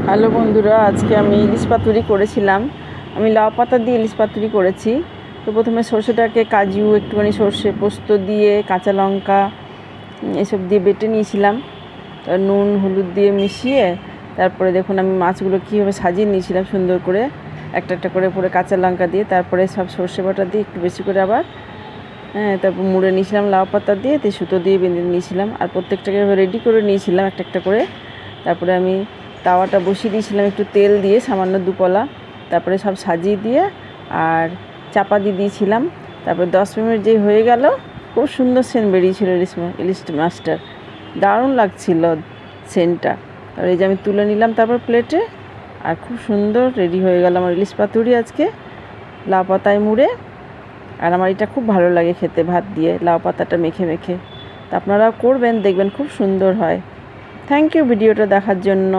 Hello বন্ধুরা, আজকে আমি ইলিশ পাতুরি করেছিলাম। আমি লাউ পাতা দিয়ে ইলিশ পাতুরি করেছি। তো প্রথমে সর্ষেটাকে কাজু, একটুখানি সর্ষে পোস্ত দিয়ে, কাঁচা লঙ্কা এসব দিয়ে বেটে নিয়েছিলাম। নুন হলুদ দিয়ে মিশিয়ে তারপরে দেখুন আমি মাছগুলো কীভাবে সাজিয়ে নিয়েছিলাম সুন্দর করে, একটা একটা করে পরে কাঁচা লঙ্কা দিয়ে, তারপরে সব সর্ষে বাটা দিয়ে একটু বেশি করে আবার তারপর মুড়ে নিয়েছিলাম লাউ পাতা দিয়ে, সুতো দিয়ে বেঁধে নিয়েছিলাম। আর প্রত্যেকটাকে রেডি করে নিয়েছিলাম একটা একটা করে। তারপরে আমি তাওয়াটা বসিয়ে দিয়েছিলাম একটু তেল দিয়ে, সামান্য দুপলা। তারপরে সব সাজিয়ে দিয়ে আর চাপা দিয়ে দিয়েছিলাম। তারপরে 10 মিনিট যেই হয়ে গেল, খুব সুন্দর সেন্ট বেরিয়েছিল ইলিশ মাছটার। দারুণ লাগছিল সেন্টটা। তারপরে এই যে আমি তুলে নিলাম তারপর প্লেটে। আর খুব সুন্দর রেডি হয়ে গেল আমার ইলিশ পাতুরি আজকে লাউ পাতায় মুড়ে। আর আমার এটা খুব ভালো লাগে খেতে, ভাত দিয়ে লাউ পাতাটা মেখে মেখে। তা আপনারাও করবেন, দেখবেন খুব সুন্দর হয়। থ্যাংক ইউ ভিডিওটা দেখার জন্য।